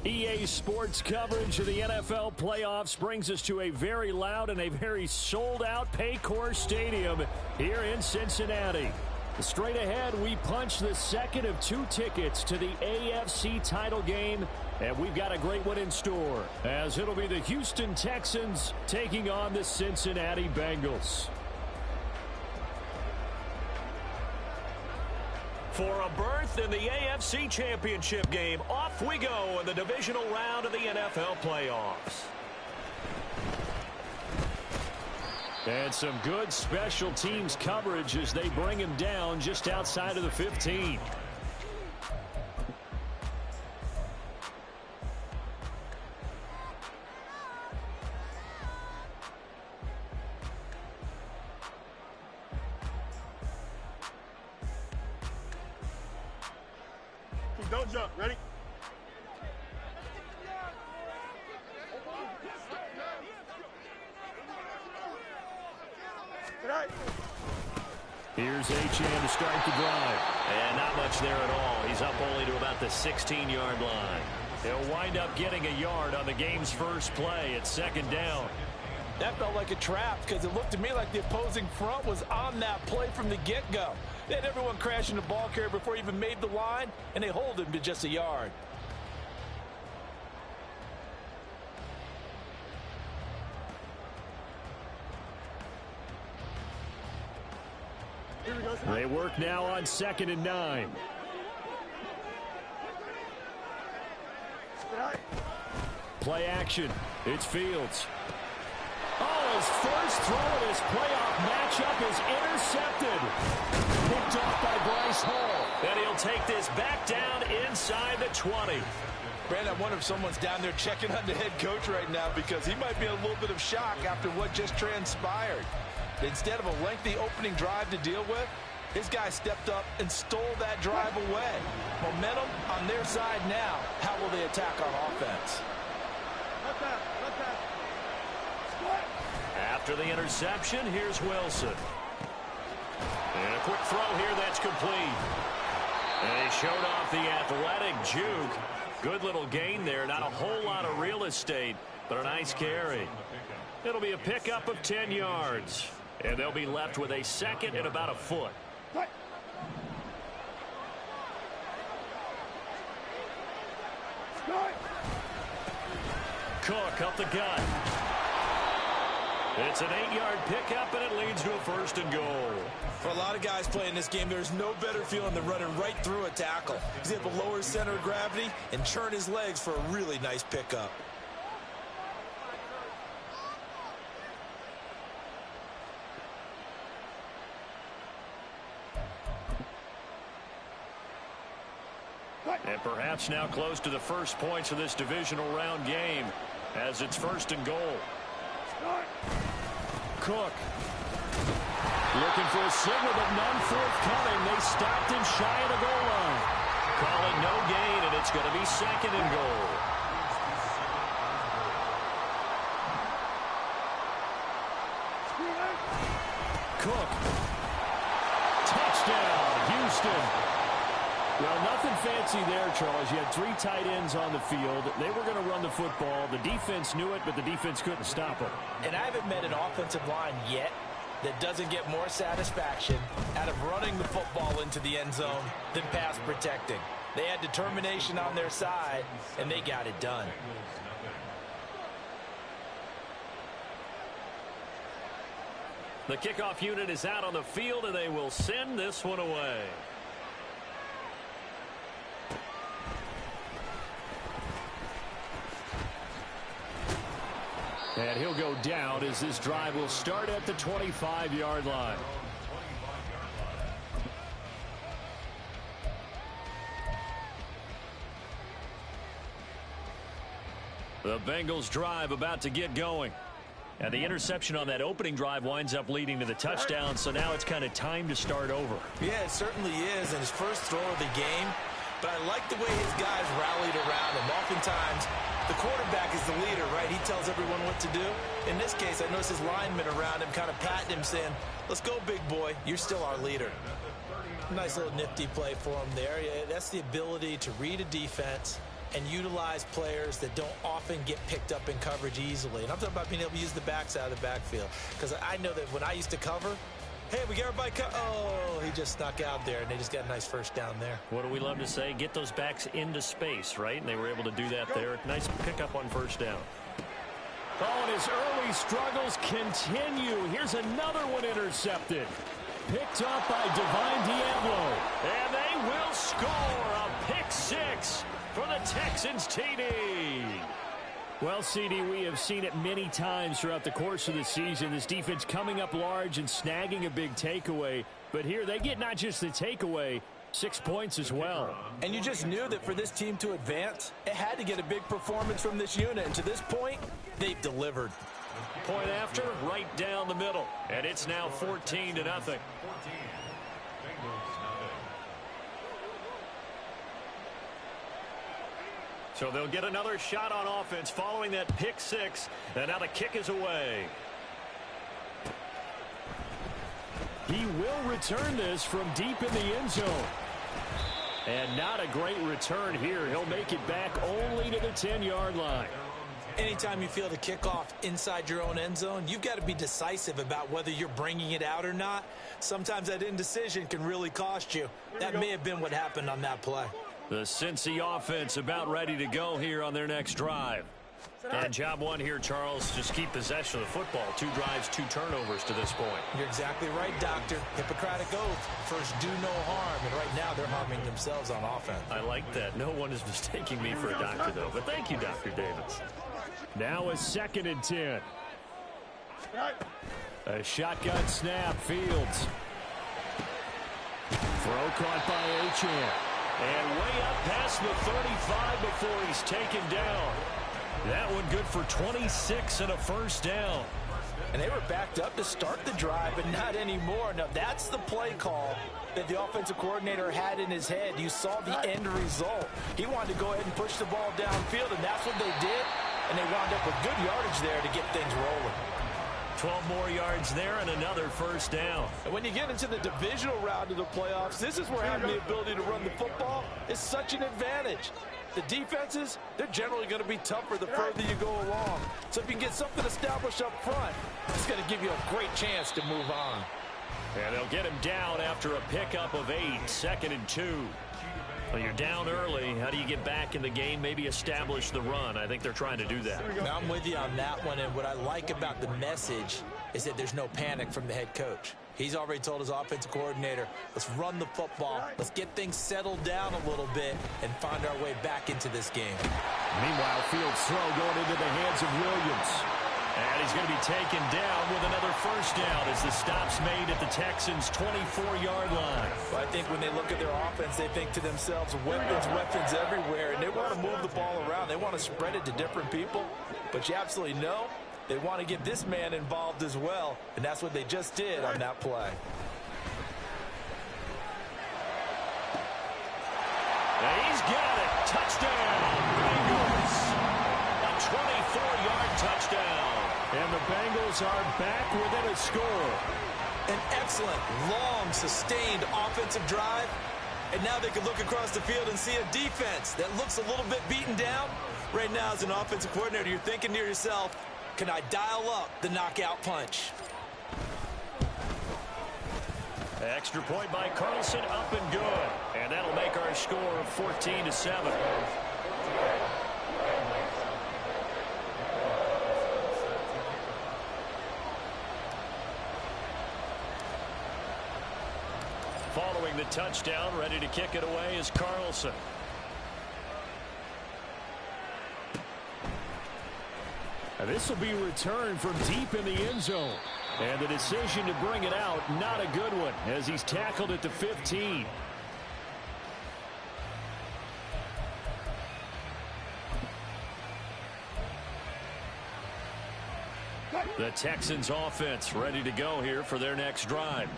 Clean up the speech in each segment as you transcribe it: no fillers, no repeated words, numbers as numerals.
EA Sports coverage of the NFL playoffs brings us to a very loud and a very sold-out Paycor Stadium here in Cincinnati. Straight ahead, we punch the second of two tickets to the AFC title game, and we've got a great one in store, as it'll be the Houston Texans taking on the Cincinnati Bengals. For a berth in the AFC Championship game, off we go in the divisional round of the NFL playoffs. And some good special teams coverage as they bring him down just outside of the 15. Don't jump. Ready? Here's Achane to start the drive. And not much there at all. He's up only to about the 16-yard line. He'll wind up getting a yard on the game's first play at second down. That felt like a trap because it looked to me like the opposing front was on that play from the get-go. They had everyone crashing the ball carrier before he even made the line, and they hold him to just a yard. They work now on 2nd and 9. Play action. It's Fields. Oh, his first throw in his playoff matchup is intercepted. Picked off by Bryce Hall. And he'll take this back down inside the 20. Brandon, I wonder if someone's down there checking on the head coach right now because he might be in a little bit of shock after what just transpired. Instead of a lengthy opening drive to deal with, his guy stepped up and stole that drive away. Momentum on their side now. How will they attack on offense? After the interception, here's Wilson. And a quick throw here that's complete. And he showed off the athletic juke. Good little gain there. Not a whole lot of real estate, but a nice carry. It'll be a pickup of 10 yards. And they'll be left with a second and about a foot. Cook up the gut. It's an 8-yard pickup, and it leads to a 1st and goal. For a lot of guys playing this game, there's no better feeling than running right through a tackle. He's able to lower his center of gravity and churn his legs for a really nice pickup. And perhaps now close to the first points of this divisional round game as it's 1st and goal. Cook looking for a signal, but none forthcoming. They stopped him shy of the goal line. Call it no gain, and it's going to be 2nd and goal. Cook. Touchdown, Houston. Well, nothing fancy there, Charles. You had 3 tight ends on the field. They were going to run the football. The defense knew it, but the defense couldn't stop them. And I haven't met an offensive line yet that doesn't get more satisfaction out of running the football into the end zone than pass protecting. They had determination on their side, and they got it done. The kickoff unit is out on the field, and they will send this one away. And he'll go down as this drive will start at the 25-yard line. The Bengals drive about to get going. And the interception on that opening drive winds up leading to the touchdown, so now it's kind of time to start over. Yeah, it certainly is, and his first throw of the game. But I like the way his guys rallied around him. Oftentimes, the quarterback is the leader, right? He tells everyone what to do. In this case, I noticed his linemen around him kind of patting him, saying, let's go, big boy. You're still our leader. Nice little nifty play for him there. Yeah, that's the ability to read a defense and utilize players that don't often get picked up in coverage easily. And I'm talking about being able to use the backside of the backfield. Because I know that when I used to cover, hey, we got everybody oh, he just snuck out there, and they just got a nice first down there. What do we love to say? Get those backs into space, right? And they were able to do that there. Nice pickup on first down. Oh, and his early struggles continue. Here's another one intercepted. Picked up by Divine Diablo. And they will score a pick six for the Texans TD. Well, CD, we have seen it many times throughout the course of the season. This defense coming up large and snagging a big takeaway. But here they get not just the takeaway, 6 points as well. And you just knew that for this team to advance, it had to get a big performance from this unit. And to this point, they've delivered. Point after, right down the middle. And it's now 14-0. So they'll get another shot on offense following that pick six. And now the kick is away. He will return this from deep in the end zone. And not a great return here. He'll make it back only to the 10-yard line. Anytime you feel the kickoff inside your own end zone, you've got to be decisive about whether you're bringing it out or not. Sometimes that indecision can really cost you. That may have been what happened on that play. The Cincy offense about ready to go here on their next drive. And job one here, Charles, just keep possession of the football. 2 drives, 2 turnovers to this point. You're exactly right, Doctor. Hippocratic oath. First, do no harm. And right now, they're harming themselves on offense. I like that. No one is mistaking me for a doctor, though. But thank you, Dr. Davis. Now a 2nd and 10. A shotgun snap, Fields. Throw caught by Achane. And way up past the 35 before he's taken down. That one good for 26 and a first down. And they were backed up to start the drive, but not anymore. Now, that's the play call that the offensive coordinator had in his head. You saw the end result. He wanted to go ahead and push the ball downfield, and that's what they did. And they wound up with good yardage there to get things rolling. 12 more yards there and another first down. And when you get into the divisional round of the playoffs, this is where having the ability to run the football is such an advantage. The defenses, they're generally going to be tougher the further you go along. So if you can get something established up front, it's going to give you a great chance to move on. And they'll get him down after a pickup of 8, 2nd and 2. Well, you're down early. How do you get back in the game? Maybe establish the run. I think they're trying to do that. Now, I'm with you on that one, and what I like about the message is that there's no panic from the head coach. He's already told his offensive coordinator, let's run the football, let's get things settled down a little bit and find our way back into this game. Meanwhile, Fields' throw going into the hands of Williams. And he's going to be taken down with another first down as the stop's made at the Texans' 24-yard line. Well, I think when they look at their offense, they think to themselves, weapons everywhere, and they want to move the ball around. They want to spread it to different people, but you absolutely know they want to get this man involved as well, and that's what they just did on that play. And he's got it. Touchdown, Bengals. A 24-yard touchdown. And the Bengals are back within a score. An excellent, long, sustained offensive drive. And now they can look across the field and see a defense that looks a little bit beaten down. Right now, as an offensive coordinator, you're thinking to yourself, can I dial up the knockout punch? Extra point by Carlson, up and good. And that'll make our score 14-7. Following the touchdown, ready to kick it away is Carlson. And this will be returned from deep in the end zone. And the decision to bring it out, not a good one, as he's tackled at the 15. The Texans offense ready to go here for their next drive.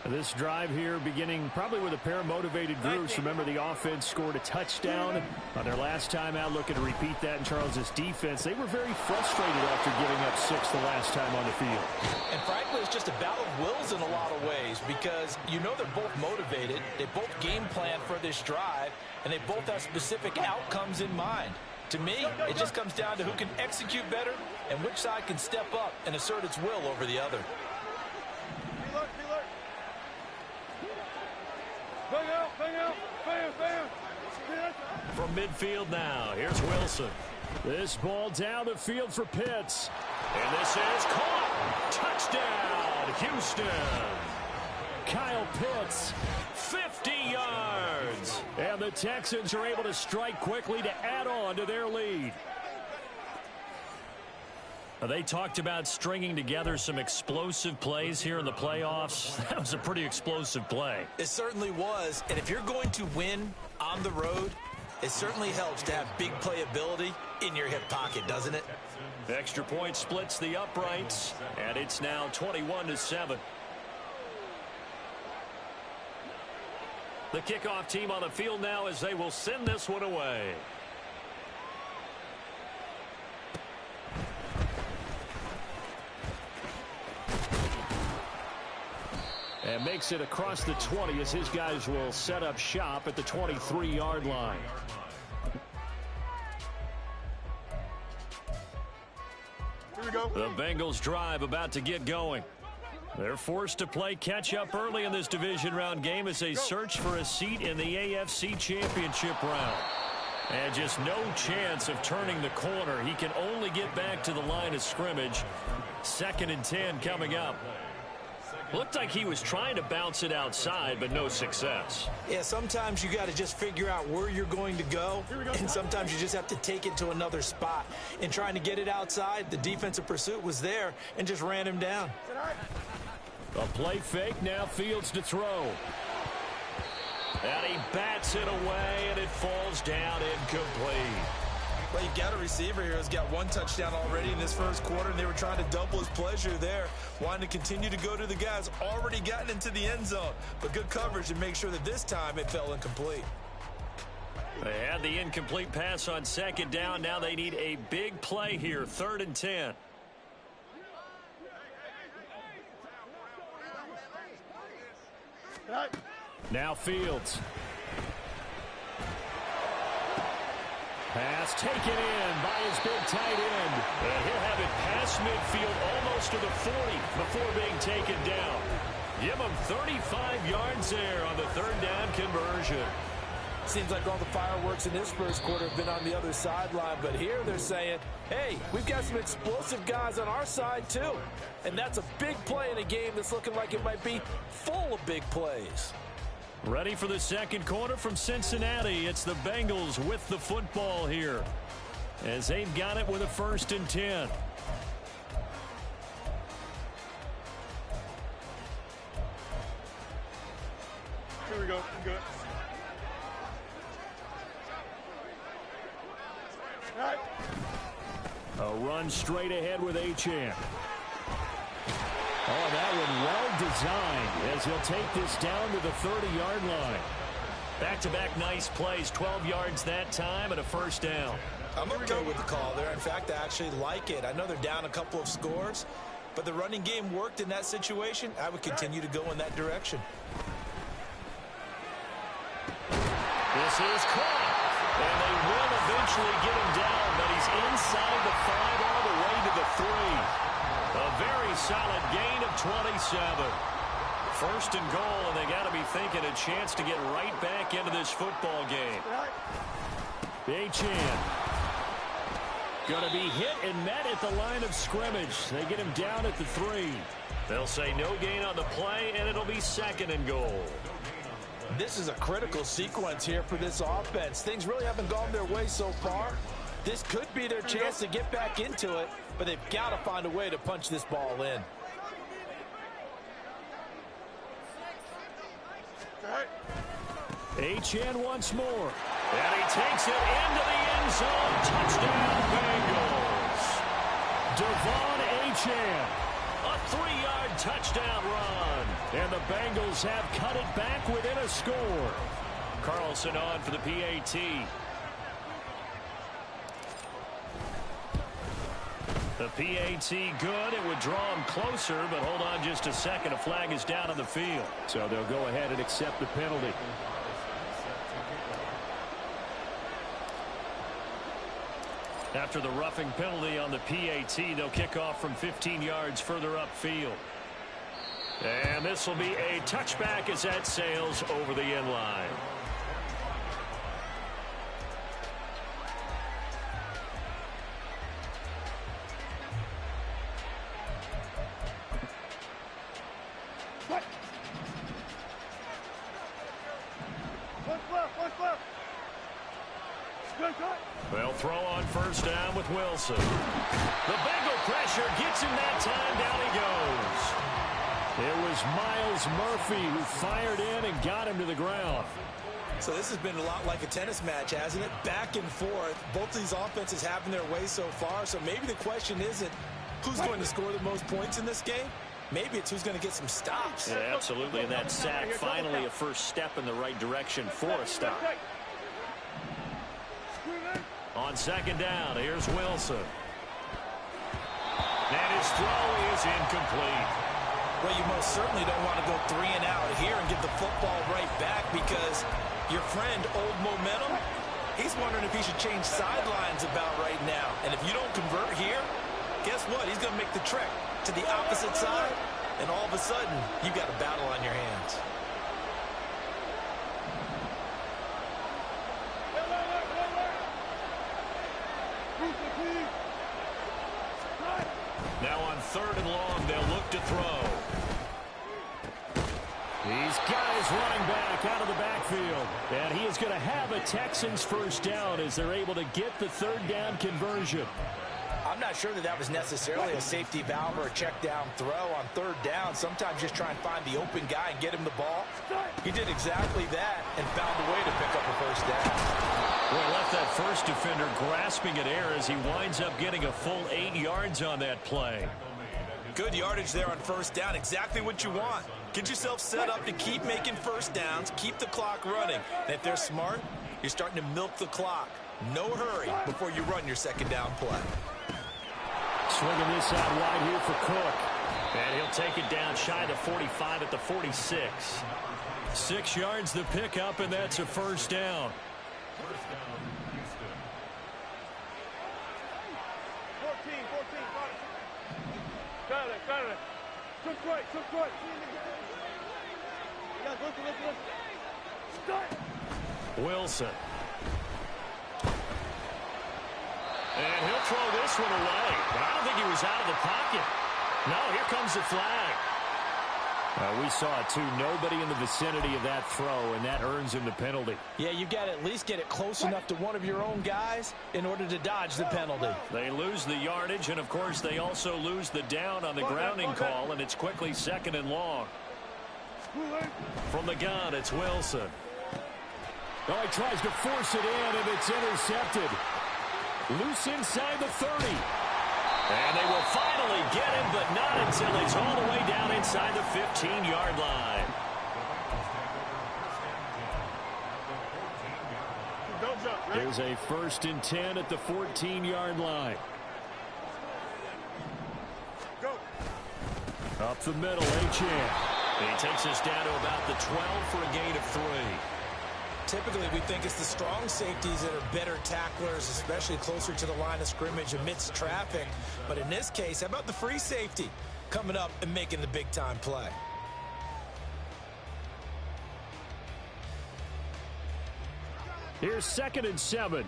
This drive here beginning probably with a pair of motivated groups. Remember, the offense scored a touchdown on their last time out. Looking to repeat that in Charles' defense. They were very frustrated after giving up 6 the last time on the field. And frankly, it's just a battle of wills in a lot of ways because you know they're both motivated. They both game plan for this drive, and they both have specific outcomes in mind. To me, it just comes down to who can execute better and which side can step up and assert its will over the other. From midfield now, here's Wilson. This ball down the field for Pitts. And this is caught. Touchdown, Houston. Kyle Pitts, 50 yards. And the Texans are able to strike quickly to add on to their lead. They talked about stringing together some explosive plays here in the playoffs. That was a pretty explosive play. It certainly was. And if you're going to win on the road, it certainly helps to have big playability in your hip pocket, doesn't it? The extra point splits the uprights, and it's now 21-7. The kickoff team on the field now as they will send this one away. And makes it across the 20 as his guys will set up shop at the 23-yard line. Here we go. The Bengals drive about to get going. They're forced to play catch-up early in this division round game as they search for a seat in the AFC Championship round. And just no chance of turning the corner. He can only get back to the line of scrimmage. 2nd and 10 coming up. Looked like he was trying to bounce it outside, but no success. Yeah, sometimes you got to just figure out where you're going to go, and sometimes you just have to take it to another spot. In trying to get it outside, the defensive pursuit was there and just ran him down. A play fake, now Fields to throw. And he bats it away, and it falls down incomplete. Well, you got a receiver here who's got 1 touchdown already in this first quarter, and they were trying to double his pleasure there, wanting to continue to go to the guys already gotten into the end zone. But good coverage to make sure that this time it fell incomplete. They had the incomplete pass on 2nd down. Now they need a big play here, 3rd and 10. Now Fields. Pass taken in by his big tight end. And he'll have it past midfield almost to the 40 before being taken down. Give him 35 yards there on the 3rd down conversion. Seems like all the fireworks in this first quarter have been on the other sideline, but here they're saying, hey, we've got some explosive guys on our side too. And that's a big play in a game that's looking like it might be full of big plays. Ready for the second quarter from Cincinnati. It's the Bengals with the football here as they've got it with a 1st and 10. Here we go. Good. All right. A run straight ahead with Achane. Oh, that one well designed as he'll take this down to the 30-yard line. Back-to-back nice plays, 12 yards that time and a 1st down. I'm okay with the call there. In fact, I actually like it. I know they're down a couple of scores, but the running game worked in that situation. I would continue to go in that direction. This is caught, and they will eventually get him down, but he's inside the 5 all the way to the 3. A very solid gain of 27. 1st and goal, and they got to be thinking a chance to get right back into this football game. Achane going to be hit and met at the line of scrimmage. They get him down at the 3. They'll say no gain on the play, and it'll be 2nd and goal. This is a critical sequence here for this offense. Things really haven't gone their way so far. This could be their chance to get back into it, but they've got to find a way to punch this ball in. Achane once more. And he takes it into the end zone. Touchdown, Bengals. Devon Achane. A 3-yard touchdown run. And the Bengals have cut it back within a score. Carlson on for the PAT. The PAT good. It would draw him closer, but hold on just a second. A flag is down on the field. So they'll go ahead and accept the penalty. After the roughing penalty on the PAT, they'll kick off from 15 yards further upfield. And this will be a touchback as that sails over the end line. They'll throw on first down with Wilson. The Bengal pressure gets him that time. Down he goes. It was Miles Murphy who fired in and got him to the ground. So this has been a lot like a tennis match, hasn't it? Back and forth. Both these offenses having their way so far. So maybe the question isn't who's going to score the most points in this game. Maybe it's who's going to get some stops. Yeah, absolutely. And that sack, finally a first step in the right direction for a stop. On second down, here's Wilson. And his throw is incomplete. Well, you most certainly don't want to go 3 and out here and get the football right back because your friend, Old Momentum, he's wondering if he should change sidelines about right now. And if you don't convert here, guess what? He's going to make the trek to the opposite side, and all of a sudden, you've got a battle on your hands. Now on third and long, they'll look to throw. These guys running back out of the backfield. And he is going to have a Texans first down as they're able to get the third down conversion. I'm not sure that was necessarily a safety valve or a check down throw on third down. Sometimes just try and find the open guy and get him the ball. He did exactly that and found a way to pick up a first down. Well, left that first defender grasping at air as he winds up getting a full 8 yards on that play. Good yardage there on first down. Exactly what you want. Get yourself set up to keep making first downs, keep the clock running. And if they're smart, you're starting to milk the clock. No hurry before you run your second down play. Swinging this out wide here for Cook. And he'll take it down shy of the 45 at the 46. 6 yards the pickup, and that's a first down. 14, got it. Took right. Wilson. And he'll throw this one away. But I don't think he was out of the pocket. No, here comes the flag. We saw it too. Nobody in the vicinity of that throw, and that earns him the penalty. Yeah, you've got to at least get it close enough to one of your own guys in order to dodge the penalty. They lose the yardage, and of course they also lose the down on the grounding call, and it's quickly second and long. From the gun, it's Wilson. Oh, he tries to force it in, and it's intercepted. Loose inside the 30. And they will finally get him, but not until he's all the way down inside the 15-yard line. There's a 1st and 10 at the 14-yard line. Up the middle, Achane. He takes us down to about the 12 for a gain of 3. Typically, we think it's the strong safeties that are better tacklers, especially closer to the line of scrimmage amidst traffic. But in this case, how about the free safety coming up and making the big-time play? Here's 2nd and 7.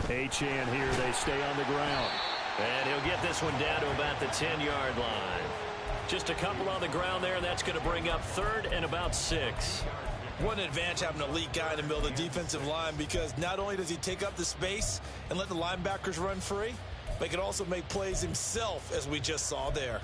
Achane here, they stay on the ground. And he'll get this one down to about the 10-yard line. Just a couple on the ground there, and that's going to bring up 3rd and about 6. What an advantage having an elite guy in the middle of the defensive line, because not only does he take up the space and let the linebackers run free, but he can also make plays himself, as we just saw there.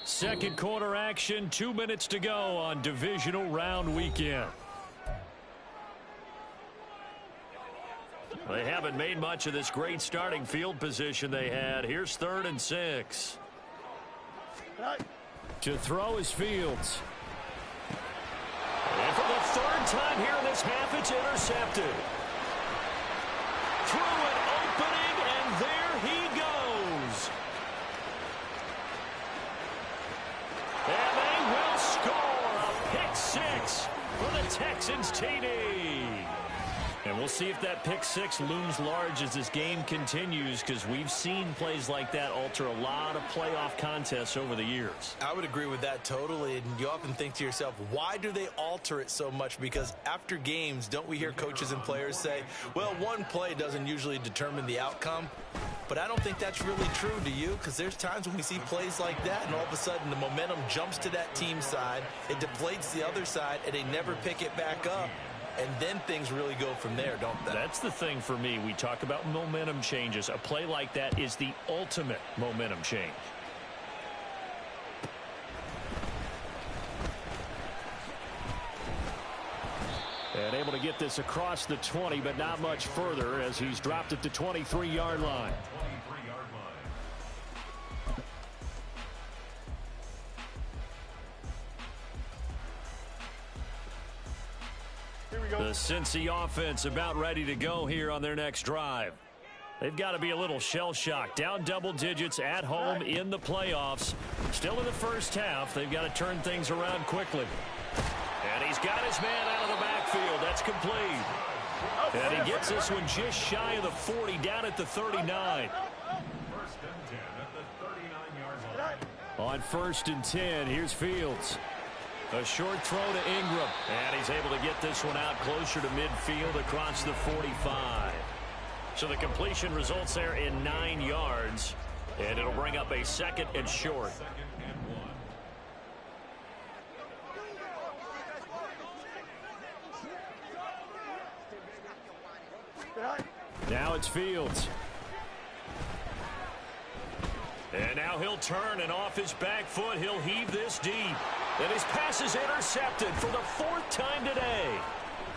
Second quarter action, 2 minutes to go on divisional round weekend. They haven't made much of this great starting field position they had. Here's 3rd and 6. To throw is Fields. And for the 3rd time here in this half, it's intercepted. Through an opening, and there he goes. And they will score a pick 6 for the Texans TD. And we'll see if that pick 6 looms large as this game continues, because we've seen plays like that alter a lot of playoff contests over the years. I would agree with that totally. And you often think to yourself, why do they alter it so much? Because after games, don't we hear coaches and players say, well, one play doesn't usually determine the outcome? But I don't think that's really true, do you? Because there's times when we see plays like that, and all of a sudden the momentum jumps to that team side, it deflates the other side, and they never pick it back up. And then things really go from there, don't they? That's the thing for me. We talk about momentum changes. A play like that is the ultimate momentum change. And able to get this across the 20, but not much further as he's dropped it to 23-yard line. The Cincy offense about ready to go here on their next drive. They've got to be a little shell-shocked. Down double digits at home in the playoffs. Still in the first half. They've got to turn things around quickly. And he's got his man out of the backfield. That's complete. And he gets this one just shy of the 40, down at the 39. On 1st and 10, here's Fields. A short throw to Ingram, and he's able to get this one out closer to midfield across the 45. So the completion results there in 9 yards, and it'll bring up a 2nd and short. Now it's Fields. And now he'll turn, and off his back foot, he'll heave this deep. And his pass is intercepted for the 4th time today.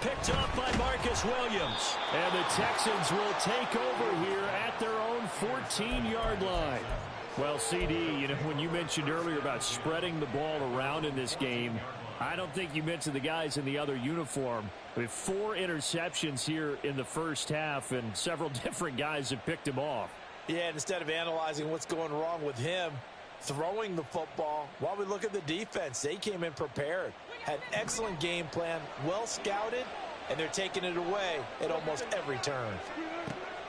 Picked up by Marcus Williams. And the Texans will take over here at their own 14-yard line. Well, CD, you know, when you mentioned earlier about spreading the ball around in this game, I don't think you mentioned the guys in the other uniform. With 4 interceptions here in the first half, and several different guys have picked him off. Yeah, instead of analyzing what's going wrong with him throwing the football, while we look at the defense, they came in prepared, had an excellent game plan, well scouted, and they're taking it away at almost every turn.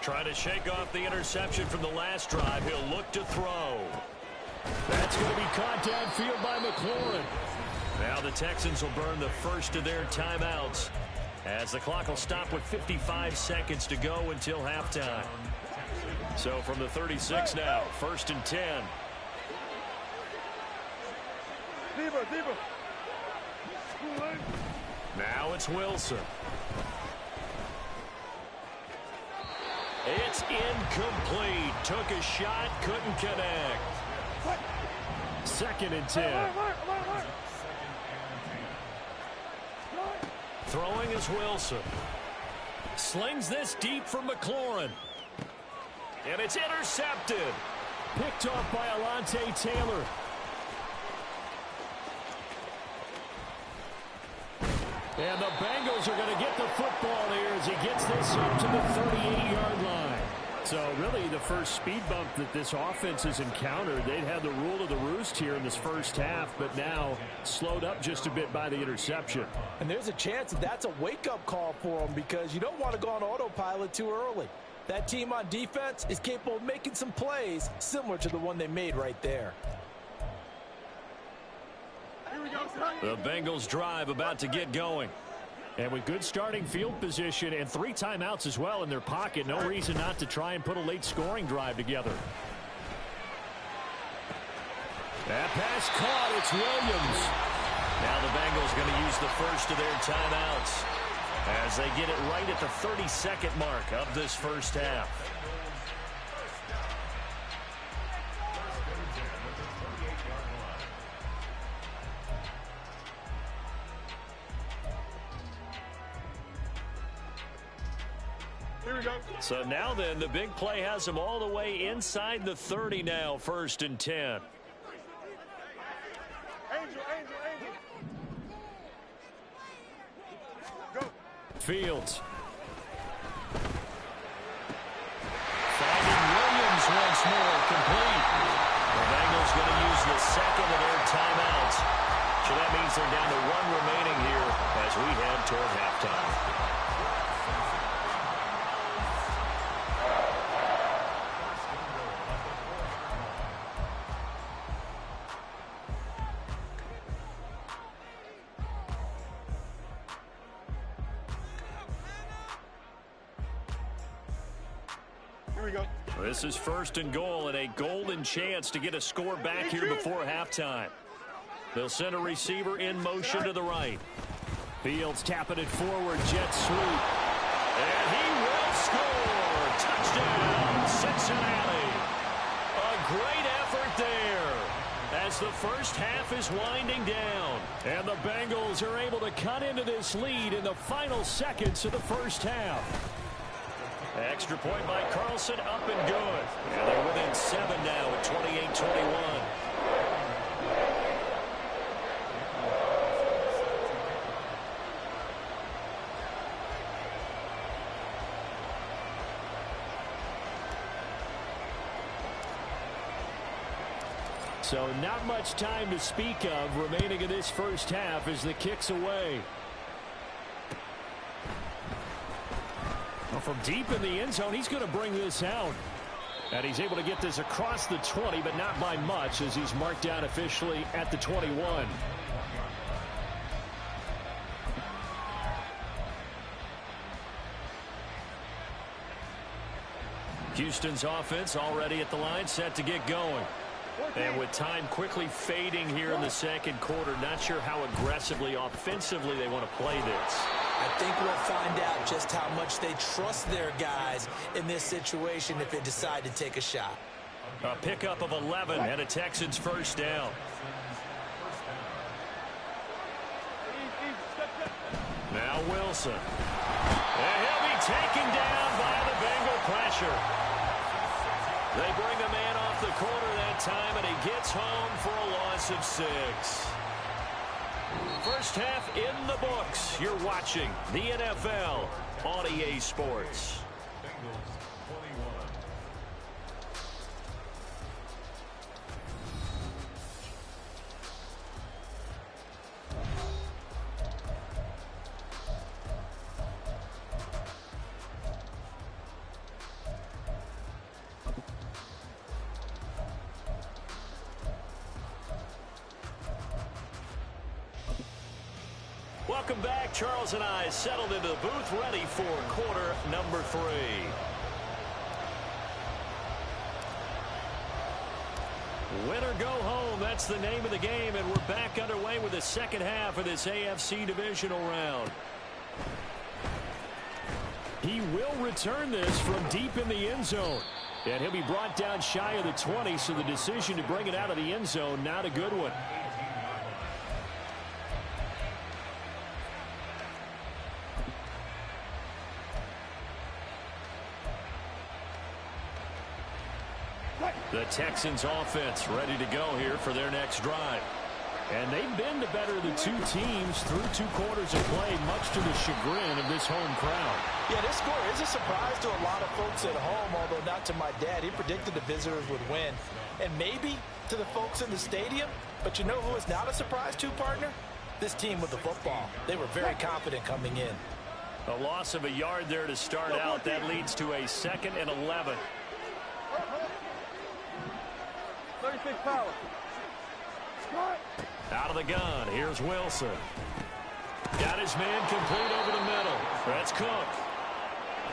Trying to shake off the interception from the last drive. He'll look to throw. That's going to be caught downfield by McLaurin. Now the Texans will burn the first of their timeouts as the clock will stop with 55 seconds to go until halftime. So from the 36 now, 1st and 10. Now it's Wilson. It's incomplete. Took a shot, couldn't connect. 2nd and 10. Throwing is Wilson. Slings this deep for McLaurin. And it's intercepted. Picked off by Alontae Taylor. And the Bengals are going to get the football here as he gets this up to the 38-yard line. So really the first speed bump that this offense has encountered. They'd had the rule of the roost here in this first half, but now slowed up just a bit by the interception. And there's a chance that that's a wake-up call for them, because you don't want to go on autopilot too early. That team on defense is capable of making some plays similar to the one they made right there. The Bengals drive about to get going. And with good starting field position and 3 timeouts as well in their pocket, no reason not to try and put a late scoring drive together. That pass caught. It's Williams. Now the Bengals going to use the first of their timeouts as they get it right at the 32nd mark of this first half. Here we go. So now then, the big play has him all the way inside the 30 now, 1st and 10. Angel, Angel, Angel. Go. Fields. Finding Williams once more, complete. The Bengals going to use the second of their timeouts. So that means they're down to 1 remaining here as we head toward halftime. This is 1st and goal and a golden chance to get a score back here before halftime. They'll send a receiver in motion to the right. Fields tapping it forward, jet sweep. And he will score. Touchdown, Cincinnati. A great effort there as the first half is winding down. And the Bengals are able to cut into this lead in the final seconds of the first half. Extra point by Carlson, up and good. And they're within 7 now at 28-21. So not much time to speak of remaining in this first half as the kick's away. From deep in the end zone, he's going to bring this out. And he's able to get this across the 20, but not by much as he's marked down officially at the 21. Houston's offense already at the line, set to get going. And with time quickly fading here in the second quarter, not sure how aggressively, offensively they want to play this. I think we'll find out just how much they trust their guys in this situation if they decide to take a shot. A pickup of 11 and a Texans first down. Now Wilson. And he'll be taken down by the Bengal pressure. They bring a man off the corner that time, and he gets home for a loss of 6. First half in the books. You're watching the NFL on EA Sports. Welcome back. Charles and I settled into the booth, ready for quarter number 3. Win or go home, that's the name of the game, and we're back underway with the second half of this AFC Divisional round. He will return this from deep in the end zone, and he'll be brought down shy of the 20, so the decision to bring it out of the end zone, not a good one. The Texans offense ready to go here for their next drive. And they've been the better of the two teams through 2 quarters of play, much to the chagrin of this home crowd. Yeah, this score is a surprise to a lot of folks at home, although not to my dad. He predicted the visitors would win. And maybe to the folks in the stadium. But you know who is not a surprise to, partner? This team with the football. They were very confident coming in. A loss of a yard there to start out. That leads to a 2nd and 11. 36 power. Out of the gun. Here's Wilson. Got his man complete over the middle. That's Cook.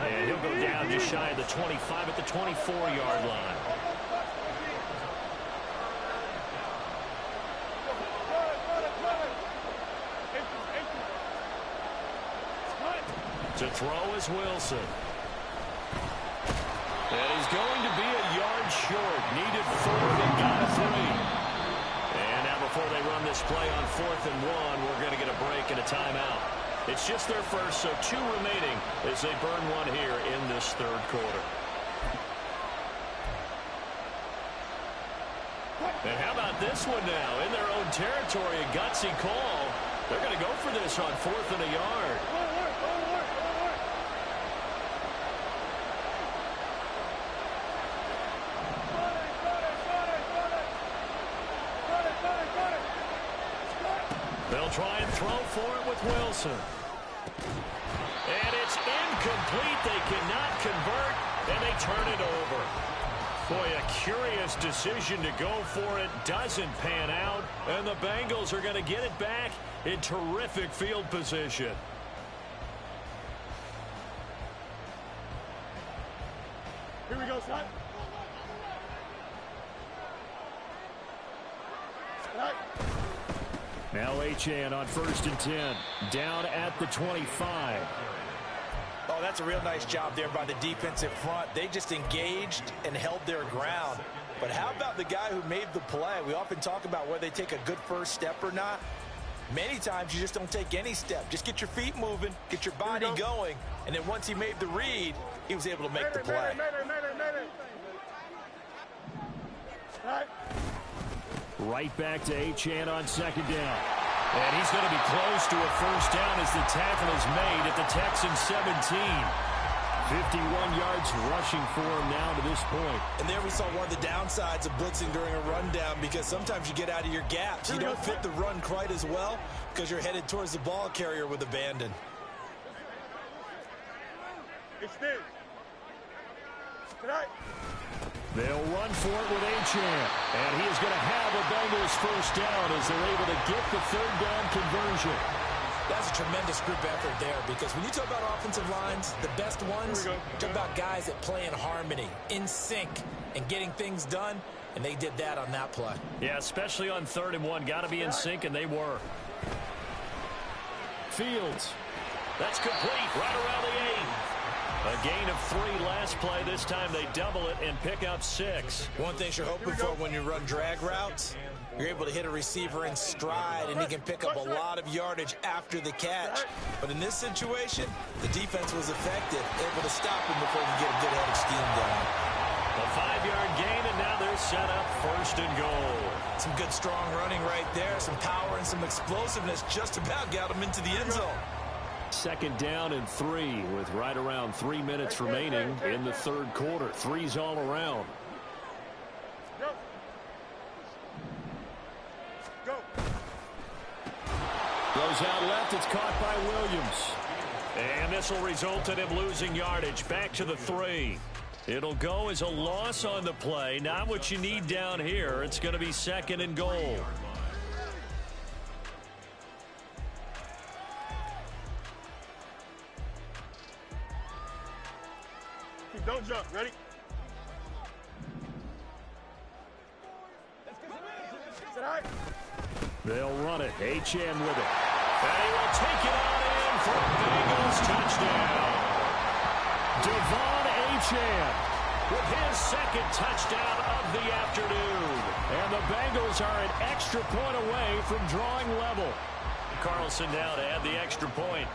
And he'll go down just shy of the 25 at the 24-yard line. To throw is Wilson. And he's going to be a yard short. Needed 4 and got 3. And now before they run this play on 4th and 1, we're going to get a break and a timeout. It's just their first, so 2 remaining as they burn one here in this third quarter. And how about this one now? In their own territory, a gutsy call. They're going to go for this on 4th and a yard. They'll try and throw for it with Wilson. And it's incomplete. They cannot convert, and they turn it over. Boy, a curious decision to go for it. Doesn't pan out, and the Bengals are going to get it back in terrific field position. Here we go, son. Now Achane on 1st and 10. Down at the 25. Oh, that's a real nice job there by the defensive front. They just engaged and held their ground. But how about the guy who made the play? We often talk about whether they take a good first step or not. Many times you just don't take any step. Just get your feet moving, get your body going, and then once he made the read, he was able to make the play. Right back to Achane on 2nd down. And he's going to be close to a first down as the tackle is made at the Texans 17. 51 yards rushing for him now to this point. And there we saw one of the downsides of blitzing during a rundown, because sometimes you get out of your gaps. You don't fit the run quite as well because you're headed towards the ball carrier with abandon. Extend. They'll run for it with Achane. And he is going to have a Bengals first down as they're able to get the 3rd down conversion. That's a tremendous group effort there, because when you talk about offensive lines, the best ones, talk about guys that play in harmony, in sync, and getting things done, and they did that on that play. Yeah, especially on 3rd and 1. Got to be in sync, and they were. Fields. That's complete right around the 8. A gain of 3 last play. This time they double it and pick up 6. One thing you're hoping for when you run drag routes, you're able to hit a receiver in stride, and he can pick up a lot of yardage after the catch. But in this situation, the defense was effective, able to stop him before he could get a good head of steam down. A 5-yard gain, and now they're set up 1st and goal. Some good, strong running right there. Some power and some explosiveness just about got him into the end zone. 2nd down and 3 with right around 3 minutes remaining in the 3rd quarter. 3's all around. Go. Goes out left. It's caught by Williams. And this will result in him losing yardage. Back to the 3. It'll go as a loss on the play. Not what you need down here. It's going to be 2nd and goal. Don't jump. Ready? They'll run it. Achane with it. And he will take it on in for a Bengals touchdown. Devon Achane with his 2nd touchdown of the afternoon. And the Bengals are an extra point away from drawing level. Carlson now to add the extra point.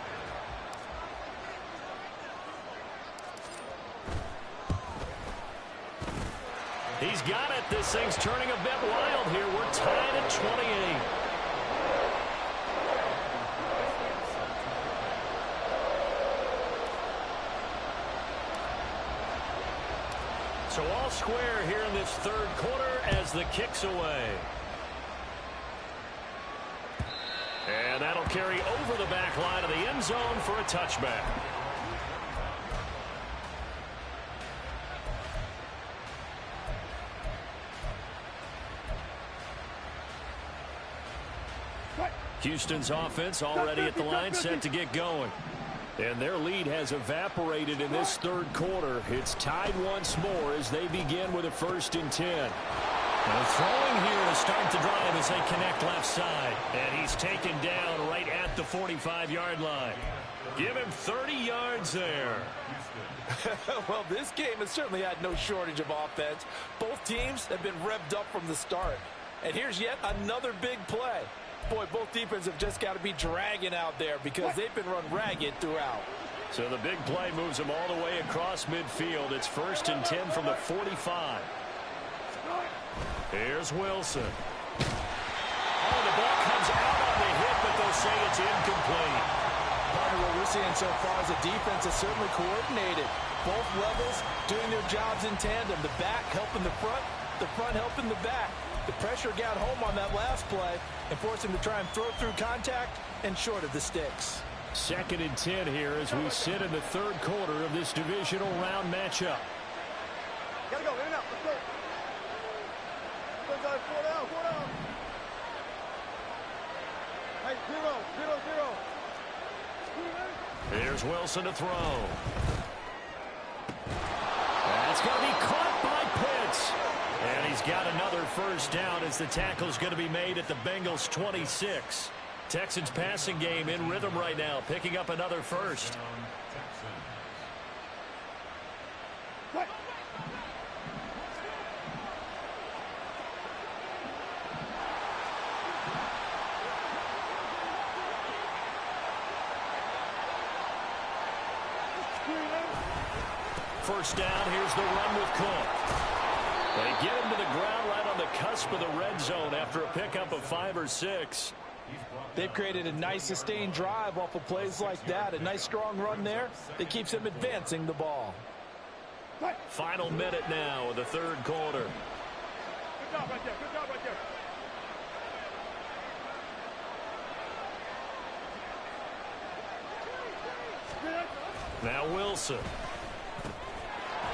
He's got it. This thing's turning a bit wild here. We're tied at 28. So all square here in this 3rd quarter as the kick's away. And that'll carry over the back line of the end zone for a touchback. Houston's offense already at the line, set to get going. And their lead has evaporated in this 3rd quarter. It's tied once more as they begin with a 1st and 10. Now throwing here to start the drive as they connect left side. And he's taken down right at the 45-yard line. Give him 30 yards there. Well, this game has certainly had no shortage of offense. Both teams have been revved up from the start. And here's yet another big play. Boy, both defenses have just got to be dragging out there because they've been run ragged throughout. So the big play moves them all the way across midfield. It's 1st and 10 from the 45. Here's Wilson. Oh, the ball comes out on the hit, but they'll say it's incomplete. Partner, what we're seeing so far is the defense is certainly coordinated. Both levels doing their jobs in tandem. The back helping the front helping the back. The pressure got home on that last play and forced him to try and throw through contact and short of the sticks. 2nd and 10 here as we sit in the 3rd quarter of this divisional round matchup. Gotta go, in and out, let's go. Let's go, 4 down, 4 down. Hey, 0, 0, 0. Here's Wilson to throw. That's going to be caught by Pitts. And he's got another 1st down as the tackle's going to be made at the Bengals' 26. Texans passing game in rhythm right now, picking up another 1st. First down, here's the run with Cook. They get him to the ground right on the cusp of the red zone after a pickup of 5 or 6. They've created a nice sustained drive off of plays like that. A nice strong run there that keeps them advancing the ball. Final minute now of the 3rd quarter. Good job right there, good job right there. Now Wilson.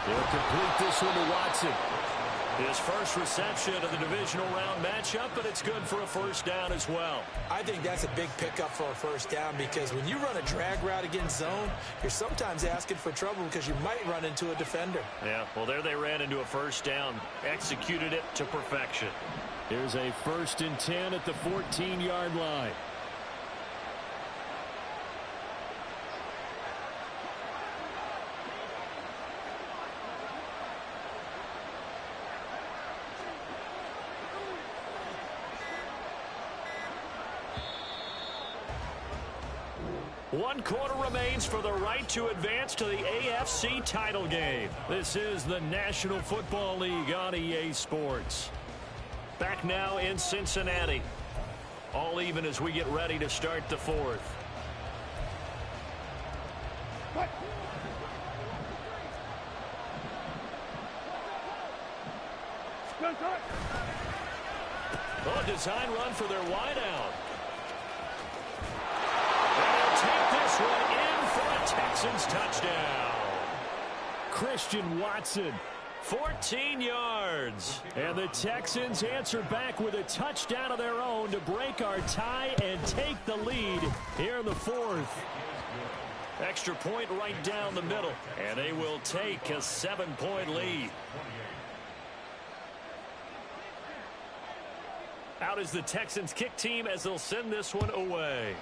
He'll complete this one to Watson. His first reception of the divisional round matchup, but it's good for a 1st down as well. I think that's a big pickup for a 1st down because when you run a drag route against zone, you're sometimes asking for trouble because you might run into a defender. Yeah, well, there they ran into a 1st down, executed it to perfection. Here's a 1st and 10 at the 14-yard line. One quarter remains for the right to advance to the AFC title game. This is the National Football League on EA Sports. Back now in Cincinnati. All even as we get ready to start the 4th. Oh, design run for their wideout. Take this one in for a Texans touchdown. Christian Watson, 14 yards. And the Texans answer back with a touchdown of their own to break our tie and take the lead here in the 4th. Extra point right down the middle, and they will take a 7-point lead. Out is the Texans kick team as they'll send this one away.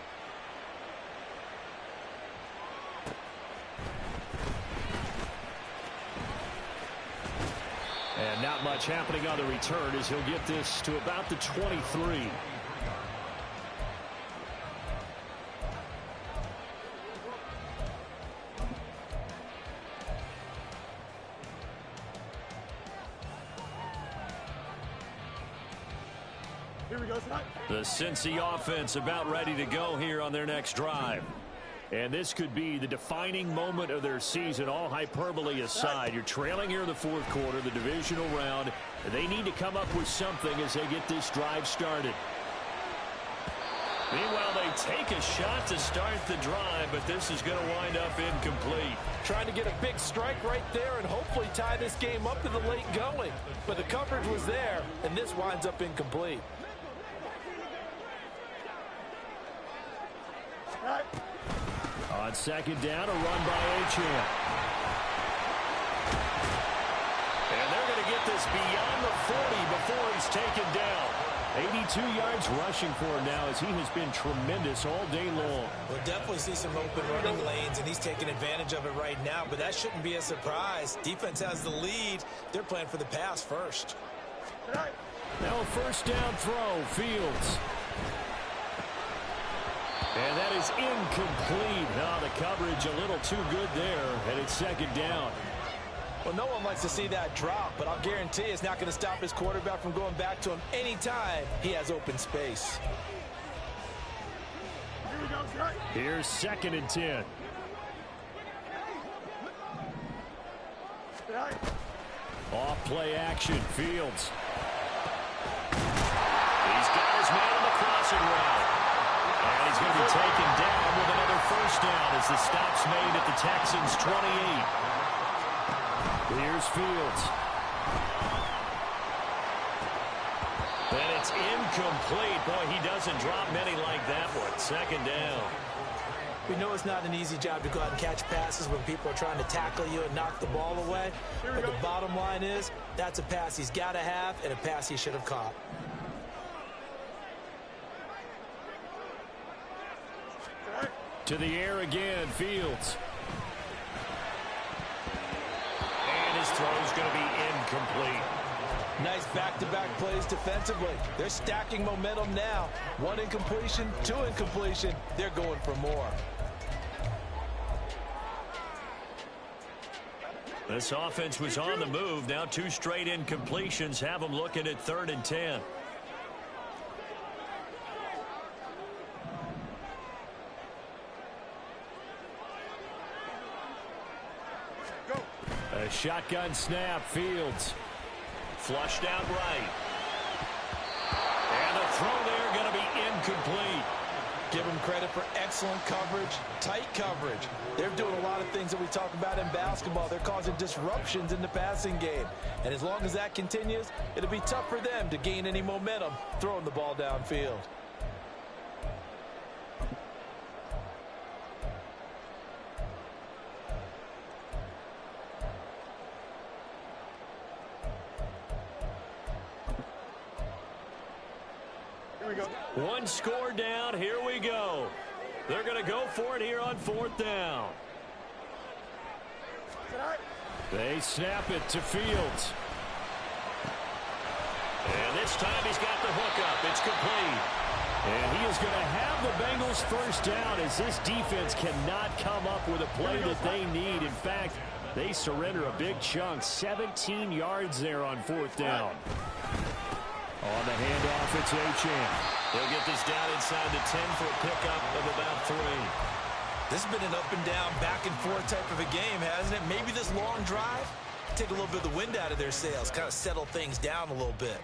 And not much happening on the return as he'll get this to about the 23. Here we go, son. The Cincy offense about ready to go here on their next drive. And this could be the defining moment of their season, all hyperbole aside. You're trailing here in the 4th quarter, the divisional round. They need to come up with something as they get this drive started. Meanwhile, they take a shot to start the drive, but this is going to wind up incomplete. Trying to get a big strike right there and hopefully tie this game up to the late going. But the coverage was there, and this winds up incomplete. On 2nd down, a run by Achane. And they're going to get this beyond the 40 before he's taken down. 82 yards rushing for him now as he has been tremendous all day long. We'll definitely see some open running lanes, and he's taking advantage of it right now, but that shouldn't be a surprise. Defense has the lead. They're playing for the pass first. Now a 1st down throw, Fields. is incomplete. Oh, the coverage a little too good there, and it's second down. Well, no one likes to see that drop, but I'll guarantee it's not going to stop his quarterback from going back to him anytime he has open space. Here's 2nd and 10. Off play action, Fields. He's got his man in the crossing route. And he's going to be taken down with another first down as the stop's made at the Texans' 28. Here's Fields. And it's incomplete. Boy, he doesn't drop many like that one. Second down. We know it's not an easy job to go out and catch passes when people are trying to tackle you and knock the ball away. But the bottom line is, that's a pass he's got to have and a pass he should have caught. To the air again, Fields. And his throw's going to be incomplete. Nice back-to-back plays defensively. They're stacking momentum now. 1 incompletion, 2 incompletion. They're going for more. This offense was on the move. Now 2 straight incompletions have them looking at 3rd and 10. A shotgun snap, Fields. Flushed out right. And the throw there going to be incomplete. Give them credit for excellent coverage, tight coverage. They're doing a lot of things that we talk about in basketball. They're causing disruptions in the passing game. And as long as that continues, it'll be tough for them to gain any momentum throwing the ball downfield. One score down. Here we go. They're going to go for it here on 4th down. They snap it to Fields. And this time he's got the hook up. It's complete. And he is going to have the Bengals first down as this defense cannot come up with a play that they need. In fact, they surrender a big chunk. 17 yards there on 4th down. On the handoff, it's Achane. They'll get this down inside the 10 for a pickup of about 3. This has been an up and down, back and forth type of a game, hasn't it? Maybe this long drive, take a little bit of the wind out of their sails, kind of settle things down a little bit.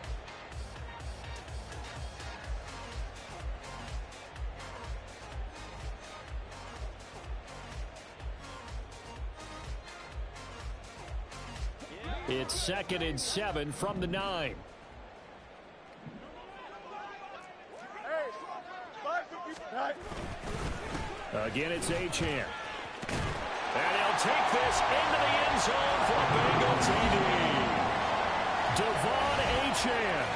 It's 2nd and 7 from the 9. Again, it's Achane. And he'll take this into the end zone for Bengal TD. Devon Achane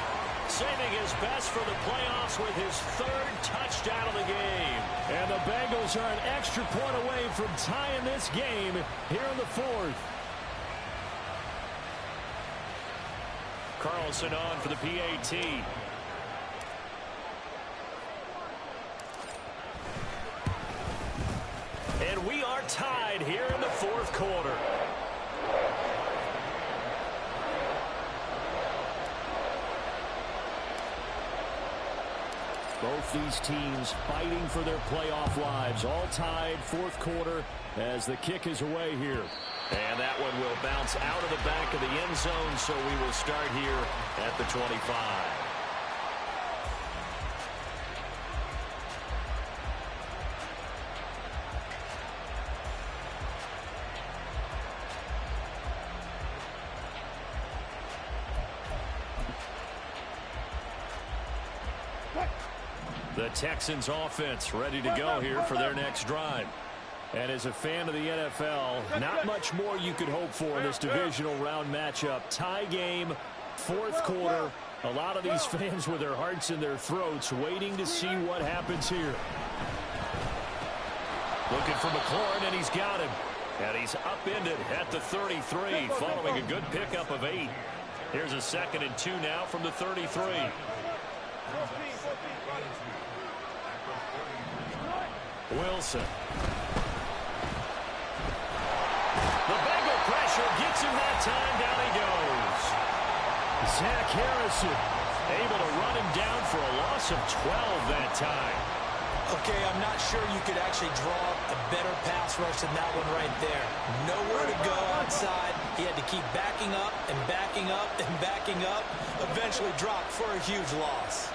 saving his best for the playoffs with his 3rd touchdown of the game. And the Bengals are an extra point away from tying this game here in the 4th. Carlson on for the PAT. And we are tied here in the 4th quarter. Both these teams fighting for their playoff lives. All tied, 4th quarter as the kick is away here. And that one will bounce out of the back of the end zone, so we will start here at the 25. The Texans offense ready to go here for their next drive. And as a fan of the NFL, not much more you could hope for in this divisional round matchup. Tie game, 4th quarter. A lot of these fans with their hearts in their throats waiting to see what happens here. Looking for McLaurin, and he's got him. And he's upended at the 33 following a good pickup of 8. Here's a 2nd and 2 now from the 33. Wilson. The Bengal pressure gets him that time. Down he goes. Zach Harrison able to run him down for a loss of 12 that time. Okay, I'm not sure you could actually draw a better pass rush than that one right there. Nowhere to go outside. He had to keep backing up and backing up and backing up. Eventually dropped for a huge loss.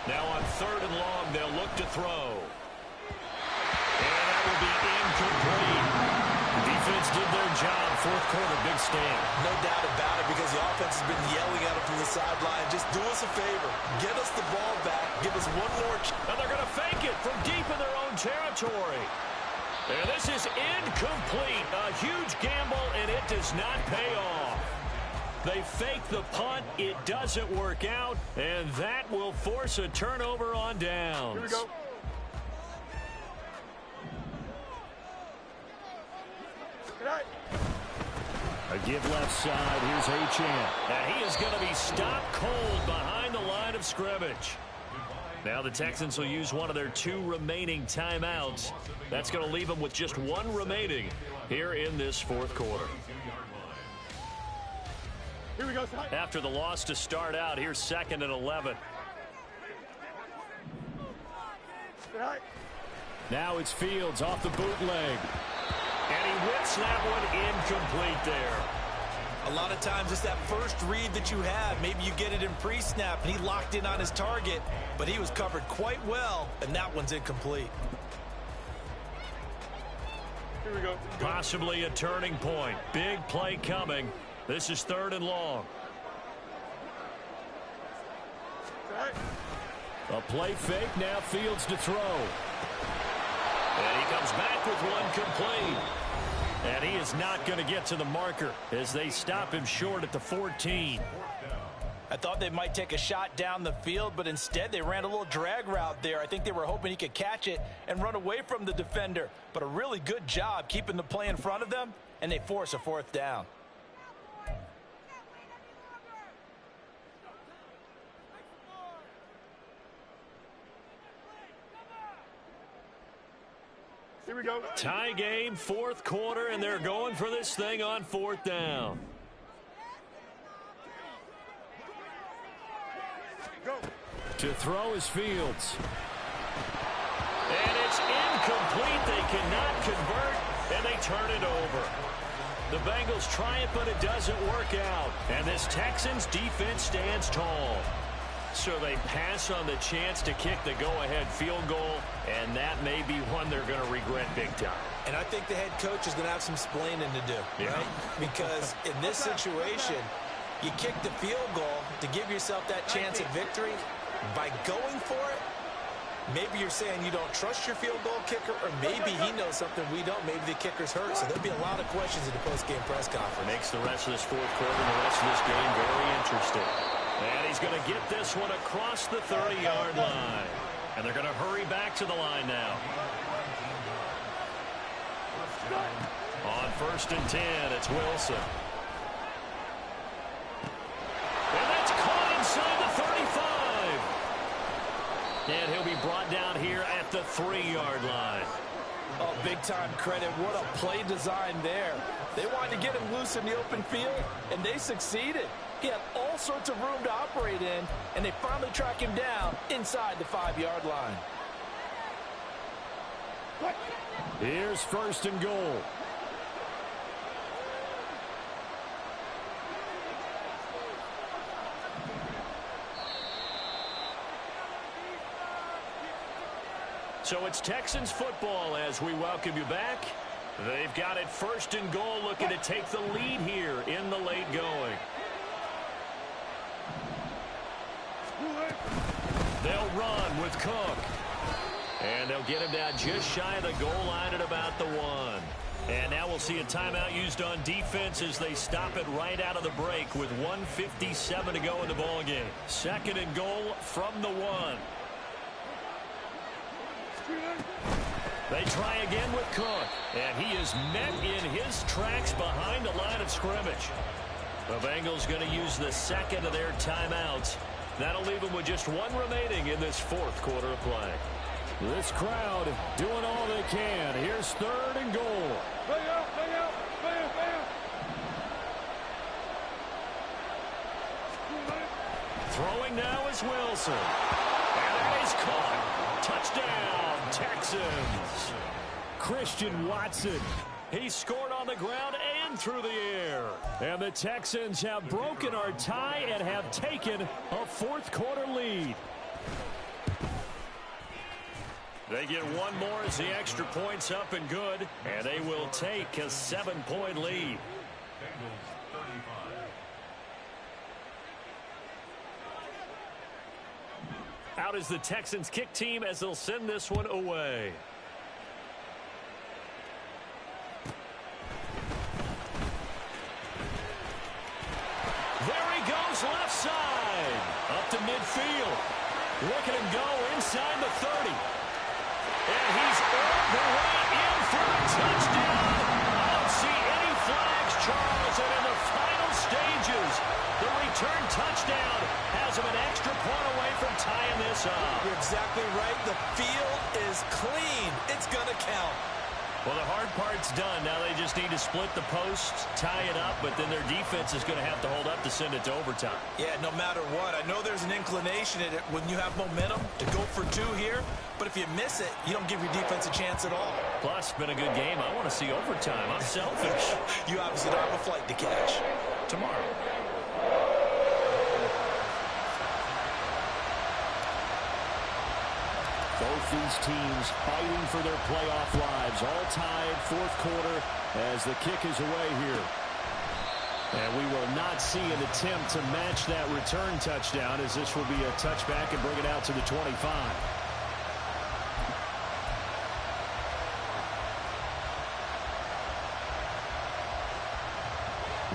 Now on 3rd and long, they'll look to throw. And that will be incomplete. Defense did their job. 4th quarter, big stand. No doubt about it, because the offense has been yelling at him from the sideline. Just do us a favor. Get us the ball back. Give us one more chance. And they're going to fake it from deep in their own territory. And this is incomplete. A huge gamble, and it does not pay off. They fake the punt. It doesn't work out, and that will force a turnover on downs. Here we go. A give left side. Here's Achane. And he is going to be stopped cold behind the line of scrimmage. Now the Texans will use one of their 2 remaining timeouts. That's going to leave them with just 1 remaining here in this 4th quarter. Here we go. After the loss to start out, here's 2nd and 11. Now it's Fields off the bootleg. And he whips that one incomplete there. A lot of times it's that first read that you have. Maybe you get it in pre-snap, and he locked in on his target, but he was covered quite well, and that one's incomplete. Here we go. Possibly a turning point. Big play coming. This is 3rd and long. A play fake. Now Fields to throw. And he comes back with one complete. And he is not going to get to the marker as they stop him short at the 14. I thought they might take a shot down the field, but instead they ran a little drag route there. I think they were hoping he could catch it and run away from the defender. But a really good job keeping the play in front of them, and they force a 4th down. Here we go. Tie game, 4th quarter, and they're going for this thing on 4th down. Go. To throw is Fields. And it's incomplete. They cannot convert, and they turn it over. The Bengals try it, but it doesn't work out. And this Texans defense stands tall. So they pass on the chance to kick the go-ahead field goal, and that may be one they're going to regret big time. And I think the head coach is going to have some explaining to do, right? Because in this situation, you kick the field goal to give yourself that chance at victory. By going for it, maybe you're saying you don't trust your field goal kicker, or maybe he knows something we don't. Maybe the kicker's hurt. So there'll be a lot of questions in the post-game press conference. Makes the rest of this 4th quarter and the rest of this game very interesting. And he's going to get this one across the 30-yard line. And they're going to hurry back to the line now. On 1st and 10, it's Wilson. And that's caught inside the 35. And he'll be brought down here at the 3-yard line. Oh, big-time credit. What a play design there. They wanted to get him loose in the open field, and they succeeded. He had all sorts of room to operate in, and they finally track him down inside the 5-yard line. Here's 1st and goal. So it's Texans football as we welcome you back. They've got it 1st and goal, looking to take the lead here in the late going. They'll run with Cook. And they'll get him down just shy of the goal line at about the 1. And now we'll see a timeout used on defense as they stop it right out of the break with 1:57 to go in the ballgame. 2nd and goal from the 1. They try again with Cook. And he is met in his tracks behind the line of scrimmage. The Bengals going to use the 2nd of their timeouts That'll leave them with just one remaining in this fourth quarter of play. This crowd doing all they can. Here's 3rd and goal. Bring out, bam, bam. Throwing now is Wilson. And that is caught. Touchdown, Texans. Christian Watson. He scored on the ground and through the air. And the Texans have broken our tie and have taken a fourth quarter lead. They get one more as the extra point's up and good, and they will take a 7-point lead. Out is the Texans kick team as they'll send this one away. There he goes, left side. Up to midfield. Look at him go inside the 30. And he's all the way in for a touchdown. I don't see any flags, Charles. And in the final stages, the return touchdown has him an extra point away from tying this up. You're exactly right. The field is clean. It's going to count. Well, the hard part's done. Now they just need to split the posts, tie it up, but then their defense is going to have to hold up to send it to overtime. Yeah, no matter what. I know there's an inclination in it when you have momentum to go for 2 here, but if you miss it, you don't give your defense a chance at all. Plus, it's been a good game. I want to see overtime. I'm selfish. You obviously don't have a flight to catch. Tomorrow. Both these teams fighting for their playoff lives. All tied, fourth quarter as the kick is away here. And we will not see an attempt to match that return touchdown, as this will be a touchback and bring it out to the 25.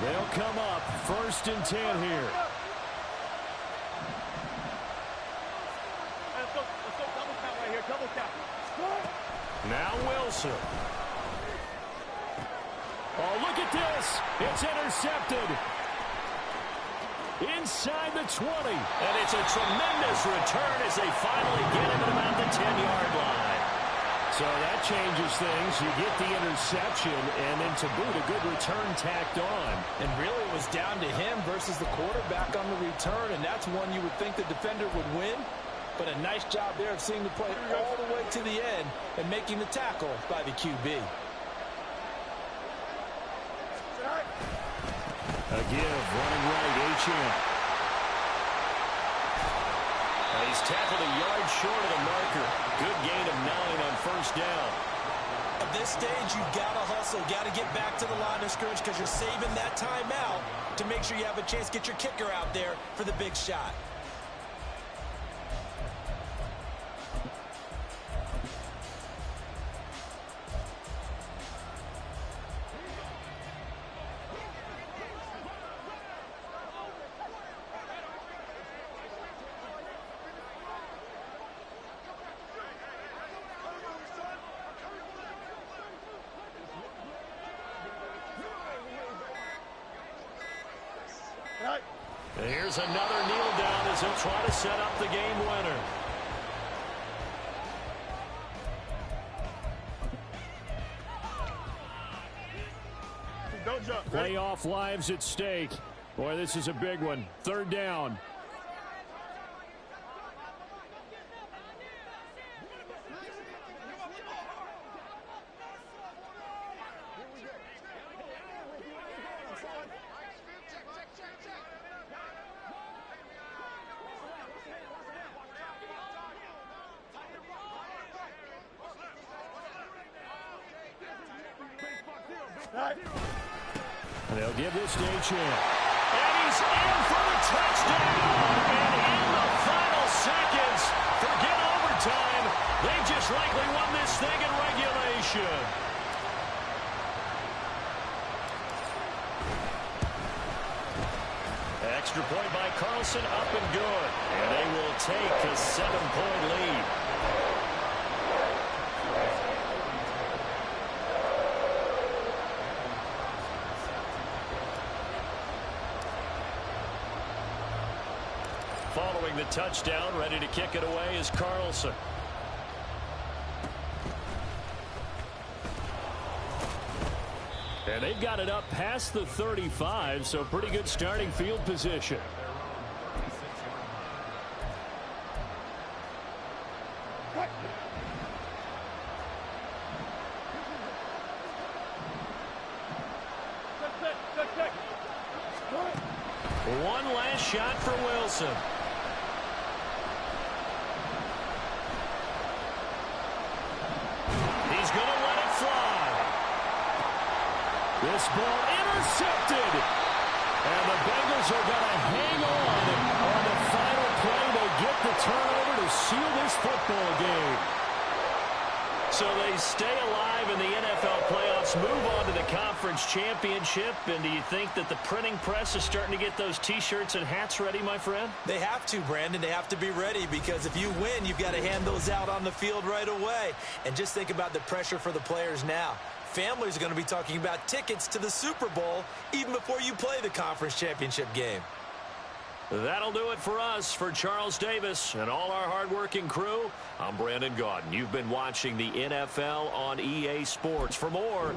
They'll come up 1st and 10 here. Double count. Now Wilson. Oh, look at this. It's intercepted. Inside the 20. And it's a tremendous return as they finally get him at about the 10-yard line. So that changes things. You get the interception, and then to boot, a good return tacked on. And really it was down to him versus the quarterback on the return, and that's one you would think the defender would win. But a nice job there of seeing the play all the way to the end and making the tackle by the QB. A give, running right, H.M. He's tackled a yard short of the marker. Good gain of 9 on 1st down. At this stage, you've got to hustle, got to get back to the line of scrimmage because you're saving that timeout to make sure you have a chance to get your kicker out there for the big shot. And here's another kneel down as he'll try to set up the game winner. Don't jump. Playoff lives at stake. Boy, this is a big one. 3rd down. And they'll give this to H.M. And he's in for the touchdown. And in the final seconds, forget overtime. They just likely won this thing in regulation. Extra point by Carlson, up and good. And they will take a 7-point lead. following the touchdown. Ready to kick it away is Carlson. And they've got it up past the 35, so pretty good starting field position. One last shot for Wilson. He's going to let it fly. This ball intercepted. And the Bengals are going to hang on the final play. They get the turnover to seal this football game. So they stay alive in the NFL playoffs, move on to the conference championship. And do you think that the printing press is starting to get those T-shirts and hats ready, my friend? They have to, Brandon. They have to be ready because if you win, you've got to hand those out on the field right away. And just think about the pressure for the players now. Families are going to be talking about tickets to the Super Bowl even before you play the conference championship game. That'll do it for us. For Charles Davis and all our hardworking crew, I'm Brandon Gaudin. You've been watching the NFL on EA Sports. For more,